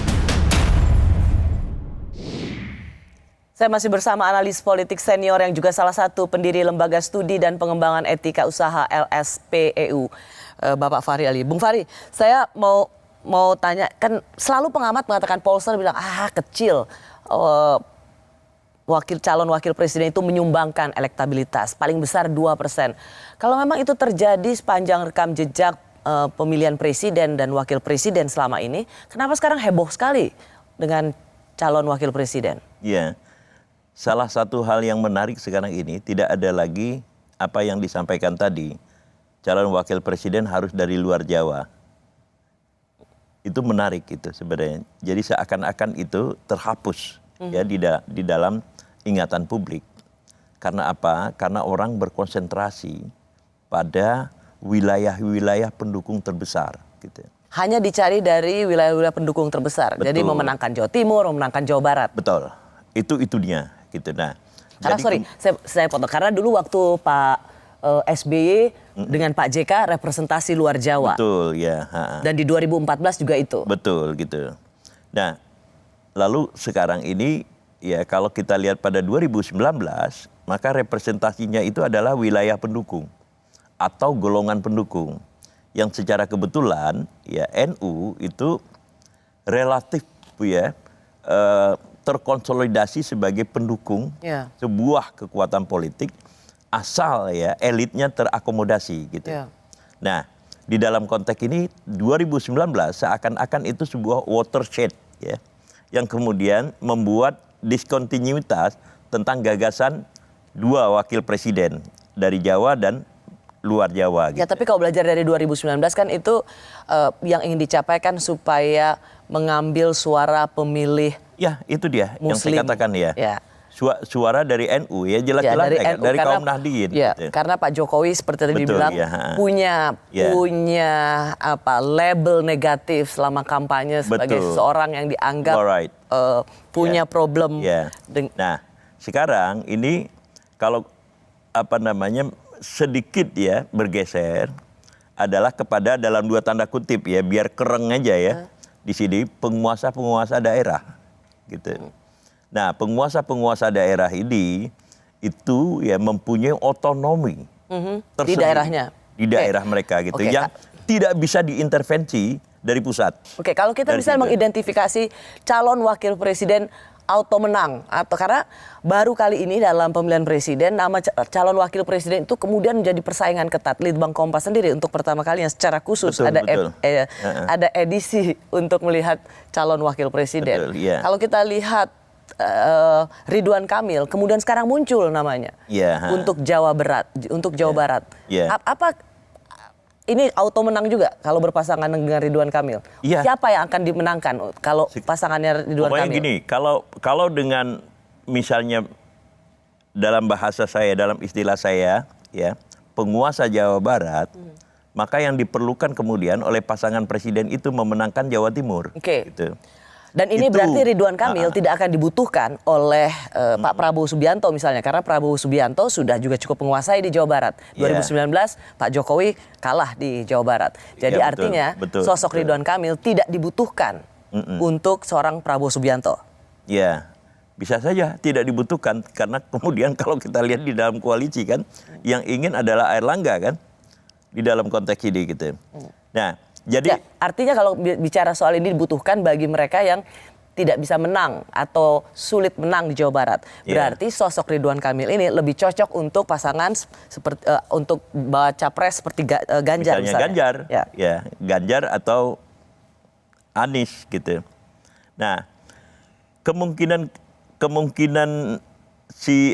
Saya masih bersama analis politik senior yang juga salah satu pendiri Lembaga Studi dan Pengembangan Etika Usaha LSPEU, Bapak Fahri Ali. Bung Fahri, saya mau tanya, kan selalu pengamat mengatakan pollster bilang kecil. Calon wakil presiden itu menyumbangkan elektabilitas paling besar 2%. Kalau memang itu terjadi sepanjang rekam jejak pemilihan presiden dan wakil presiden selama ini, kenapa sekarang heboh sekali dengan calon wakil presiden? Ya, salah satu hal yang menarik sekarang ini tidak ada lagi apa yang disampaikan tadi, calon wakil presiden harus dari luar Jawa. Itu menarik itu sebenarnya. Jadi seakan-akan itu terhapus ya di dalam ingatan publik. Karena apa? Karena orang berkonsentrasi pada wilayah-wilayah pendukung terbesar. Gitu. Hanya dicari dari wilayah-wilayah pendukung terbesar. Betul. Jadi memenangkan Jawa Timur, memenangkan Jawa Barat. Betul. Itu dia. Gitu. Nah, karena saya potong. Karena dulu waktu Pak SBY dengan Pak JK representasi luar Jawa. Betul, ya. Dan di 2014 juga itu. Betul, gitu. Nah, lalu sekarang ini ya kalau kita lihat pada 2019, maka representasinya itu adalah wilayah pendukung atau golongan pendukung. Yang secara kebetulan ya NU itu relatif ya terkonsolidasi sebagai pendukung sebuah kekuatan politik asal ya elitnya terakomodasi gitu. Nah, di dalam konteks ini 2019 seakan-akan itu sebuah watershed ya yang kemudian membuat diskontinuitas tentang gagasan dua wakil presiden dari Jawa dan luar Jawa. Gitu. Ya, tapi kalau belajar dari 2019 kan itu yang ingin dicapai kan supaya mengambil suara pemilih ya itu dia Muslim. Yang saya katakan ya. suara dari NU ya jelas-jelas dari kaum Nahdliyin. Ya, gitu. karena Pak Jokowi seperti tadi dibilang punya label negatif selama kampanye sebagai seseorang yang dianggap punya problem. Nah, sekarang ini kalau sedikit ya bergeser adalah kepada dalam 2 tanda kutip ya biar kereng aja ya di sini penguasa-penguasa daerah gitu. Nah, penguasa-penguasa daerah ini itu ya mempunyai otonomi di daerahnya. Di daerah mereka gitu yang tidak bisa diintervensi dari pusat. Oke, kalau kita bisa mengidentifikasi calon wakil presiden auto menang atau karena baru kali ini dalam pemilihan presiden nama calon wakil presiden itu kemudian menjadi persaingan ketat. Litbang Kompas sendiri untuk pertama kalinya secara khusus ada edisi untuk melihat calon wakil presiden. Kalau kita lihat Ridwan Kamil kemudian sekarang muncul namanya untuk Jawa Barat. Apa ini auto menang juga kalau berpasangan dengan Ridwan Kamil? Siapa yang akan dimenangkan kalau pasangannya Ridwan Kamil? Pokoknya gini, kalau dengan misalnya dalam bahasa saya, dalam istilah saya, ya penguasa Jawa Barat, maka yang diperlukan kemudian oleh pasangan presiden itu memenangkan Jawa Timur. Gitu. Dan ini berarti Ridwan Kamil tidak akan dibutuhkan oleh Pak Prabowo Subianto misalnya. Karena Prabowo Subianto sudah juga cukup menguasai di Jawa Barat. 2019 Pak Jokowi kalah di Jawa Barat. Jadi artinya sosok Ridwan Kamil tidak dibutuhkan untuk seorang Prabowo Subianto. Ya, bisa saja tidak dibutuhkan. Karena kemudian kalau kita lihat di dalam koalisi kan, yang ingin adalah Airlangga kan. Di dalam konteks ini gitu. Nah, jadi artinya kalau bicara soal ini dibutuhkan bagi mereka yang tidak bisa menang atau sulit menang di Jawa Barat. Berarti sosok Ridwan Kamil ini lebih cocok untuk pasangan seperti untuk baca pres seperti Ganjar misalnya. Ganjar, Ganjar atau Anies gitu. Nah, kemungkinan si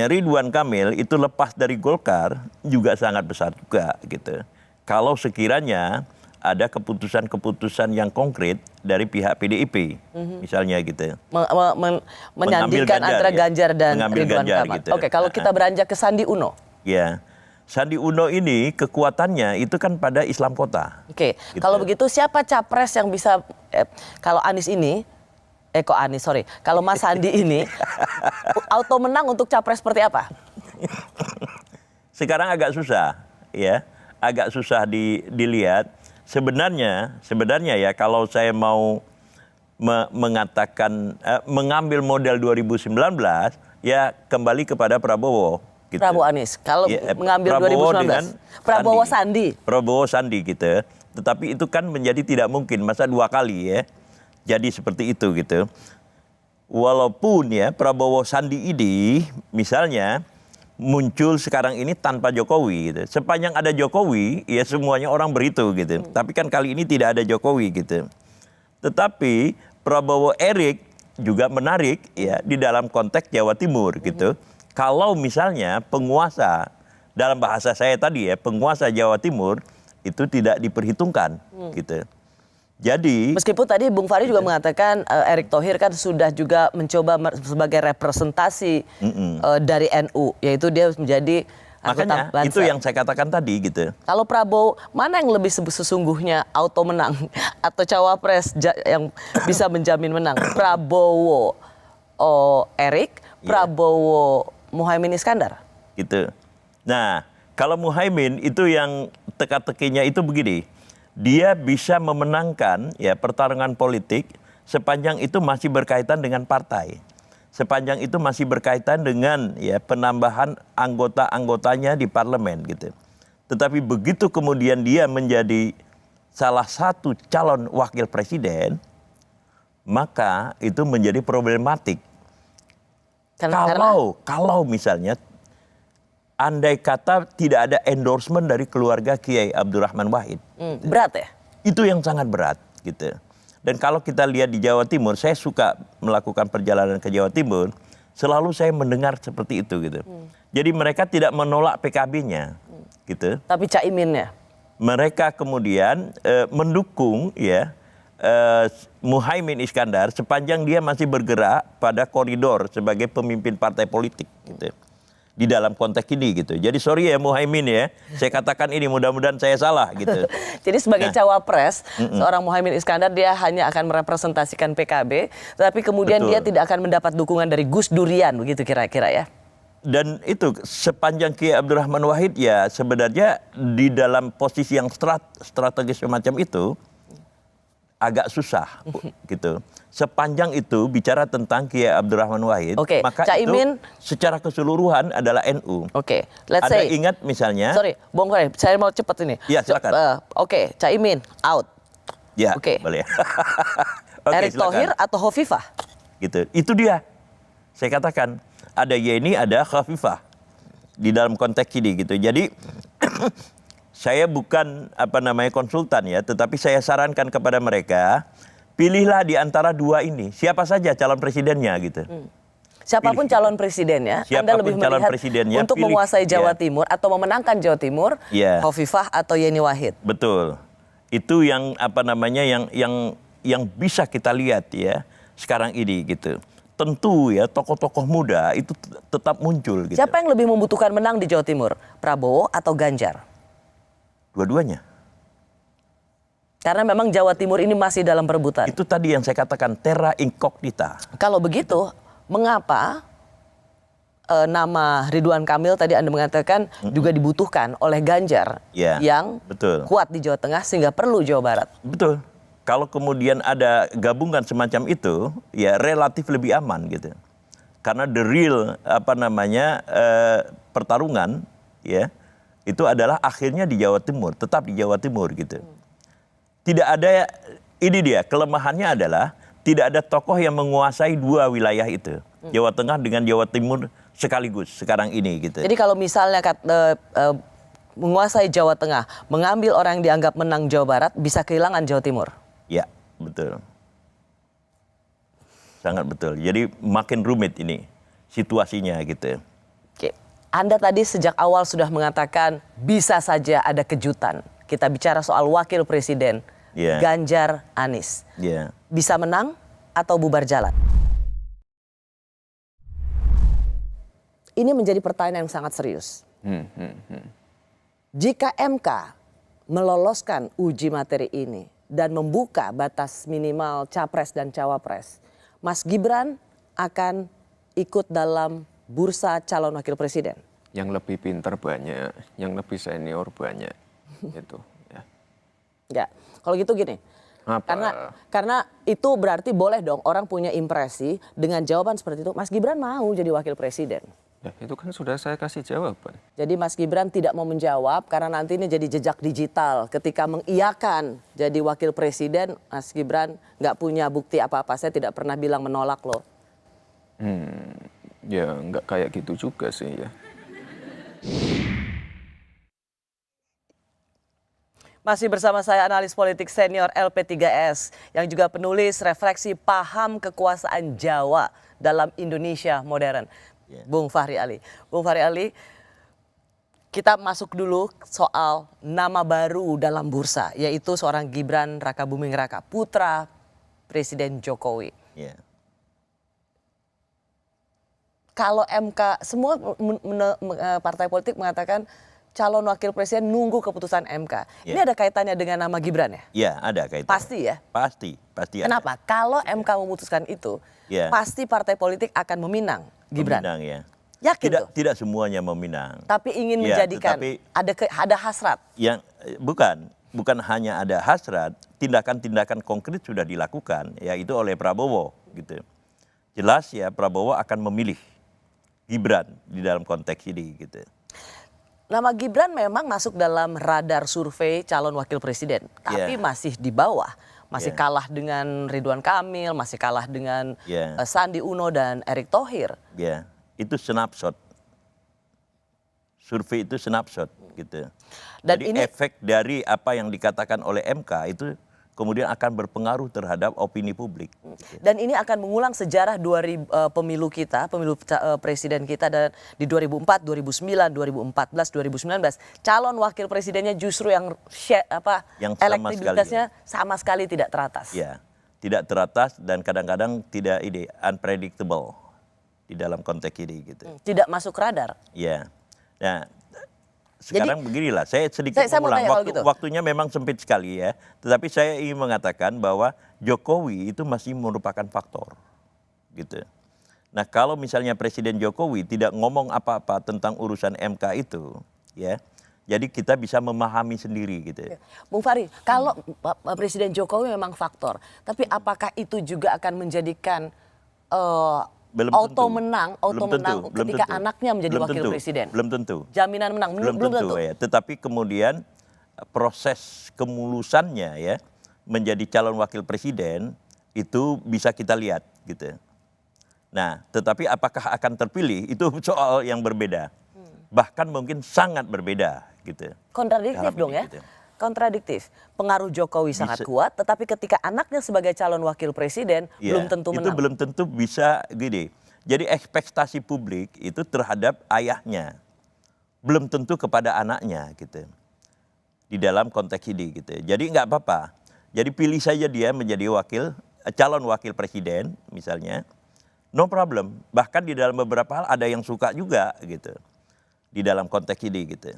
Ridwan Kamil itu lepas dari Golkar juga sangat besar juga gitu. Kalau sekiranya ada keputusan-keputusan yang konkret dari pihak PDIP, misalnya gitu. Menyandingkan antara Ganjar dan Ridwan Kamil. Gitu. Oke, kalau kita beranjak ke Sandi Uno. Ya, Sandi Uno ini kekuatannya itu kan pada Islam Kota. Oke, gitu. Kalau begitu siapa capres yang bisa, kalau Anies ini, kalau Mas Sandi ini, auto menang untuk capres seperti apa? Sekarang agak susah, ya. Agak susah dilihat. Sebenarnya ya kalau saya mau mengatakan mengambil model 2019 ya kembali kepada Prabowo. Gitu. Prabowo Anies. Kalau mengambil Prabowo 2019, Prabowo Sandi. Prabowo Sandi gitu. Tetapi itu kan menjadi tidak mungkin masa 2 kali ya. Jadi seperti itu gitu. Walaupun ya Prabowo Sandi ini misalnya muncul sekarang ini tanpa Jokowi gitu. Sepanjang ada Jokowi, ya semuanya orang beritu gitu. Tapi kan kali ini tidak ada Jokowi gitu. Tetapi Prabowo Erik juga menarik ya di dalam konteks Jawa Timur gitu. Kalau misalnya penguasa, dalam bahasa saya tadi ya, penguasa Jawa Timur itu tidak diperhitungkan gitu. Jadi meskipun tadi Bung Fahri juga mengatakan Erick Thohir kan sudah juga mencoba sebagai representasi dari NU, yaitu dia menjadi makanya itu yang saya katakan tadi gitu. Kalau Prabowo, mana yang lebih sesungguhnya auto menang atau cawapres yang bisa menjamin menang? Prabowo Erick, Prabowo Muhaimin Iskandar. Gitu. Nah, kalau Muhaimin itu yang teka-tekinya itu begini. Dia bisa memenangkan ya pertarungan politik sepanjang itu masih berkaitan dengan partai. Sepanjang itu masih berkaitan dengan ya penambahan anggota-anggotanya di parlemen gitu. Tetapi begitu kemudian dia menjadi salah satu calon wakil presiden, maka itu menjadi problematik. Kalau misalnya andai kata tidak ada endorsement dari keluarga Kiai Abdurrahman Wahid. Berat ya? Itu yang sangat berat gitu. Dan kalau kita lihat di Jawa Timur, saya suka melakukan perjalanan ke Jawa Timur, selalu saya mendengar seperti itu gitu. Jadi mereka tidak menolak PKB-nya gitu. Tapi Caiminnya? Mereka kemudian mendukung ya Muhaimin Iskandar sepanjang dia masih bergerak pada koridor sebagai pemimpin partai politik gitu. Di dalam konteks ini gitu. Jadi sorry ya Muhaimin ya, saya katakan ini mudah-mudahan saya salah gitu. Jadi sebagai cawapres, seorang Muhaimin Iskandar dia hanya akan merepresentasikan PKB, tapi kemudian dia tidak akan mendapat dukungan dari Gus Durian begitu kira-kira ya. Dan itu sepanjang Kiai Abdurrahman Wahid ya sebenarnya di dalam posisi yang strategis semacam itu agak susah gitu. Sepanjang itu bicara tentang Kiai Abdurrahman Wahid, maka Caimin itu secara keseluruhan adalah NU. Let's Ada say, ingat misalnya. Sorry, Bung Korea, saya mau cepat ini. Ya silakan. Caimin out. Ya, boleh. Erick Thohir atau Hovifah? Gitu. Itu dia. Saya katakan ada Yeni, ada Khafifah di dalam konteks ini gitu. Jadi saya bukan konsultan ya, tetapi saya sarankan kepada mereka pilihlah di antara dua ini siapa saja calon presidennya gitu. Siapapun calon presidennya, Anda lebih melihat untuk menguasai Jawa Timur atau memenangkan Jawa Timur, Hovifah atau Yeni Wahid. Betul. Itu yang yang bisa kita lihat ya sekarang ini gitu. Tentu ya tokoh-tokoh muda itu tetap muncul gitu. Siapa yang lebih membutuhkan menang di Jawa Timur? Prabowo atau Ganjar? Dua-duanya. Karena memang Jawa Timur ini masih dalam perebutan. Itu tadi yang saya katakan terra incognita. Kalau begitu, mengapa nama Ridwan Kamil tadi Anda mengatakan juga dibutuhkan oleh Ganjar yang kuat di Jawa Tengah sehingga perlu Jawa Barat? Betul. Kalau kemudian ada gabungan semacam itu, ya relatif lebih aman gitu. Karena the real pertarungan ya itu adalah akhirnya di Jawa Timur, tetap di Jawa Timur gitu. Tidak ada, ini dia kelemahannya adalah tidak ada tokoh yang menguasai dua wilayah itu, Jawa Tengah dengan Jawa Timur sekaligus sekarang ini gitu. Jadi kalau misalnya menguasai Jawa Tengah, mengambil orang yang dianggap menang Jawa Barat, bisa kehilangan Jawa Timur. Ya, betul. Sangat betul. Jadi makin rumit ini situasinya gitu. Oke. Anda tadi sejak awal sudah mengatakan bisa saja ada kejutan. Kita bicara soal wakil presiden, Ganjar, Anies. Bisa menang atau bubar jalan? Ini menjadi pertanyaan yang sangat serius. Jika MK meloloskan uji materi ini dan membuka batas minimal capres dan cawapres, Mas Gibran akan ikut dalam bursa calon wakil presiden. Yang lebih pintar banyak, yang lebih senior banyak, itu. Ya, kalau gitu gini. Karena itu berarti boleh dong orang punya impresi dengan jawaban seperti itu. Mas Gibran mau jadi wakil presiden. Ya, itu kan sudah saya kasih jawaban. Jadi Mas Gibran tidak mau menjawab karena nanti ini jadi jejak digital. Ketika mengiyakan jadi wakil presiden, Mas Gibran nggak punya bukti apa-apa. Saya tidak pernah bilang menolak loh. Ya nggak kayak gitu juga sih ya. Masih bersama saya analis politik senior LP3S yang juga penulis refleksi paham kekuasaan Jawa dalam Indonesia modern. Bung Fahri Ali. Bung Fahri Ali, kita masuk dulu soal nama baru dalam bursa, yaitu seorang Gibran Rakabuming Raka, putra Presiden Jokowi. Kalau MK, semua partai politik mengatakan calon wakil presiden nunggu keputusan MK. Ini ada kaitannya dengan nama Gibran ya? Ya, ada kaitannya. Pasti ya? Pasti Kenapa? ada. Kalau MK memutuskan itu, pasti partai politik akan meminang Gibran. Meminang ya. Yakin tidak semuanya meminang. Tapi ingin menjadikan, ada hasrat. Yang bukan hanya ada hasrat, tindakan-tindakan konkret sudah dilakukan, yaitu oleh Prabowo gitu. Jelas ya Prabowo akan memilih Gibran di dalam konteks ini gitu. Nama Gibran memang masuk dalam radar survei calon wakil presiden, tapi masih di bawah. Masih kalah dengan Ridwan Kamil, masih kalah dengan Sandi Uno dan Erick Thohir. Ya, itu snapshot. Survei itu snapshot gitu. Dan jadi ini efek dari apa yang dikatakan oleh MK itu kemudian akan berpengaruh terhadap opini publik. Dan ini akan mengulang sejarah pemilu kita, pemilu presiden kita dan di 2004, 2009, 2014, 2019 calon wakil presidennya justru yang elektabilitasnya sama sekali tidak teratas. Ya, tidak teratas dan kadang-kadang tidak unpredictable di dalam konteks ini gitu. Tidak masuk radar. Ya. Nah, sekarang beginilah, saya sedikit mengulang, waktunya memang sempit sekali ya. Tetapi saya ingin mengatakan bahwa Jokowi itu masih merupakan faktor, gitu. Nah kalau misalnya Presiden Jokowi tidak ngomong apa-apa tentang urusan MK itu, ya, jadi kita bisa memahami sendiri gitu. Bung Fahri, kalau Presiden Jokowi memang faktor, tapi apakah itu juga akan menjadikan auto menang ketika anaknya menjadi wakil presiden? Belum tentu. Jaminan menang belum tentu. Ya. Tetapi kemudian proses kemulusannya ya menjadi calon wakil presiden itu bisa kita lihat gitu. Nah, tetapi apakah akan terpilih itu soal yang berbeda. Bahkan mungkin sangat berbeda gitu. Kontradiktif dong ya. Gitu. Kontradiktif. Pengaruh Jokowi sangat kuat, tetapi ketika anaknya sebagai calon wakil presiden ya, belum tentu menang. Itu belum tentu bisa gini. Jadi ekspektasi publik itu terhadap ayahnya, belum tentu kepada anaknya gitu. Di dalam konteks ini gitu. Jadi nggak apa-apa. Jadi pilih saja dia menjadi calon wakil presiden misalnya, no problem. Bahkan di dalam beberapa hal ada yang suka juga gitu. Di dalam konteks ini gitu.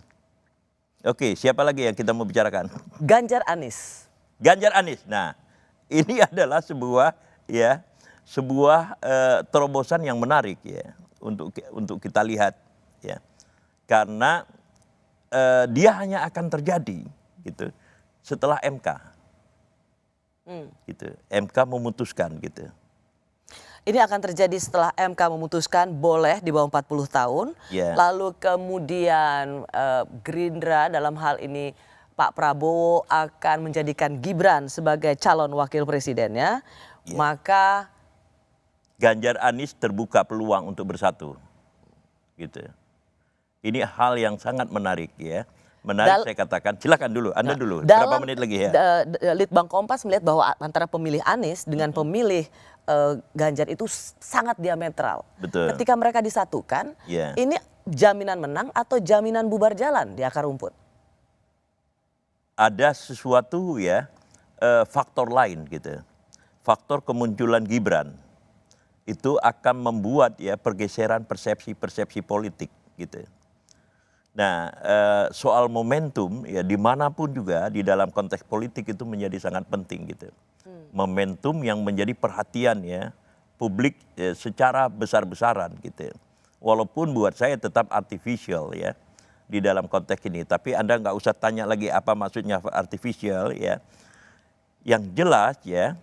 Oke, siapa lagi yang kita mau bicarakan? Ganjar Anies. Ganjar Anies. Nah, ini adalah sebuah terobosan yang menarik ya untuk kita lihat ya. Karena dia hanya akan terjadi gitu setelah MK. Gitu. MK memutuskan gitu. Ini akan terjadi setelah MK memutuskan boleh di bawah 40 tahun. Yeah. Lalu kemudian Gerindra dalam hal ini Pak Prabowo akan menjadikan Gibran sebagai calon wakil presidennya. Yeah. Maka Ganjar Anies terbuka peluang untuk bersatu. Gitu. Ini hal yang sangat menarik ya. Menarik saya katakan, silakan dulu, Anda dulu, berapa menit lagi ya? Litbang Kompas melihat bahwa antara pemilih Anies dengan pemilih Ganjar itu sangat diametral. Betul. Ketika mereka disatukan, ini jaminan menang atau jaminan bubar jalan di akar rumput? Ada sesuatu ya, faktor lain gitu. Faktor kemunculan Gibran itu akan membuat ya pergeseran persepsi politik gitu. Nah, soal momentum ya dimanapun juga di dalam konteks politik itu menjadi sangat penting gitu. Momentum yang menjadi perhatian ya publik secara besar-besaran gitu. Walaupun buat saya tetap artificial ya di dalam konteks ini. Tapi Anda nggak usah tanya lagi apa maksudnya artificial ya. Yang jelas ya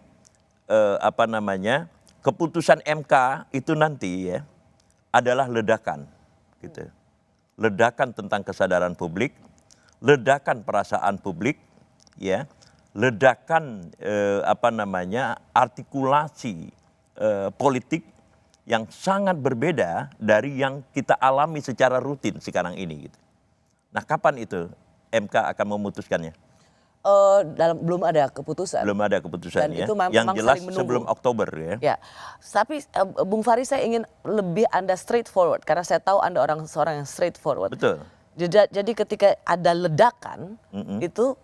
keputusan MK itu nanti ya adalah ledakan gitu. Ledakan tentang kesadaran publik, ledakan perasaan publik, ya, ledakan artikulasi politik yang sangat berbeda dari yang kita alami secara rutin sekarang ini. Gitu. Nah, kapan itu MK akan memutuskannya? Belum ada keputusan. Belum ada keputusan ya. Itu yang jelas sebelum Oktober ya. Ya, tapi Bung Fahri saya ingin lebih Anda straightforward karena saya tahu Anda seorang yang straightforward. Betul. Jadi ketika ada ledakan itu,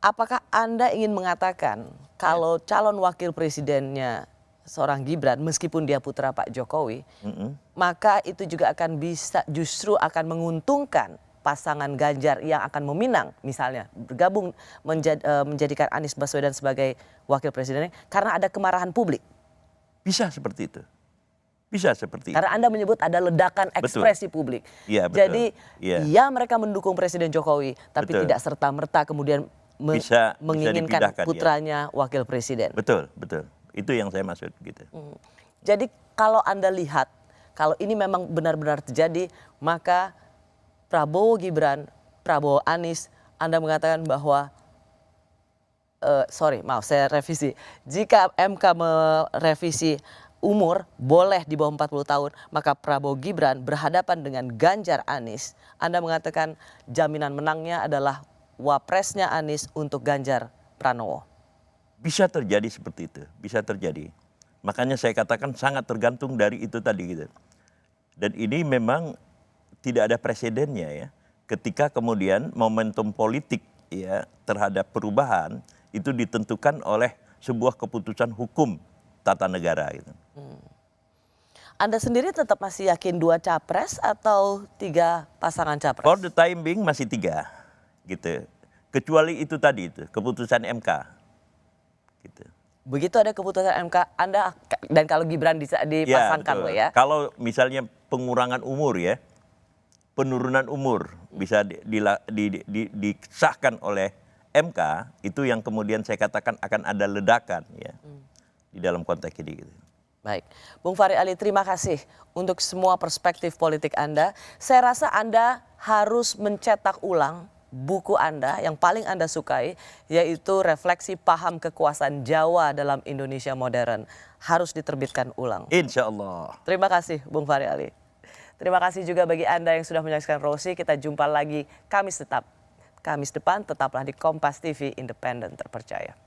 apakah Anda ingin mengatakan kalau calon wakil presidennya seorang Gibran meskipun dia putra Pak Jokowi, maka itu juga akan justru akan menguntungkan pasangan Ganjar yang akan meminang misalnya bergabung menjadikan Anies Baswedan sebagai wakil presidennya karena ada kemarahan publik? Bisa seperti itu. Bisa seperti itu. Karena Anda menyebut ada ledakan ekspresi publik. Ya, betul. Jadi ya mereka mendukung Presiden Jokowi tapi tidak serta-merta kemudian menginginkan putranya wakil presiden. Betul, betul. Itu yang saya maksud gitu. Jadi kalau Anda lihat kalau ini memang benar-benar terjadi maka Prabowo Gibran, Prabowo Anies, Anda mengatakan bahwa, saya revisi. Jika MK merevisi umur boleh di bawah 40 tahun, maka Prabowo Gibran berhadapan dengan Ganjar Anies. Anda mengatakan jaminan menangnya adalah wapresnya Anies untuk Ganjar Pranowo. Bisa terjadi seperti itu, bisa terjadi. Makanya saya katakan sangat tergantung dari itu tadi gitu. Dan ini memang tidak ada presidennya ya. Ketika kemudian momentum politik ya terhadap perubahan itu ditentukan oleh sebuah keputusan hukum tata negara gitu. Anda sendiri tetap masih yakin 2 capres atau 3 pasangan capres? For the time being masih 3 gitu. Kecuali itu tadi itu keputusan MK. Gitu. Begitu ada keputusan MK, Anda dan kalau Gibran dipasangkan loh ya. Kalau misalnya pengurangan umur ya, penurunan umur bisa disahkan oleh MK, itu yang kemudian saya katakan akan ada ledakan ya di dalam konteks ini. Gitu. Baik, Bung Fahri Ali, terima kasih untuk semua perspektif politik Anda. Saya rasa Anda harus mencetak ulang buku Anda yang paling Anda sukai, yaitu Refleksi Paham Kekuasaan Jawa dalam Indonesia Modern. Harus diterbitkan ulang. Insya Allah. Terima kasih, Bung Fahri Ali. Terima kasih juga bagi Anda yang sudah menyaksikan Rosi. Kita jumpa lagi Kamis depan, tetaplah di Kompas TV, independen terpercaya.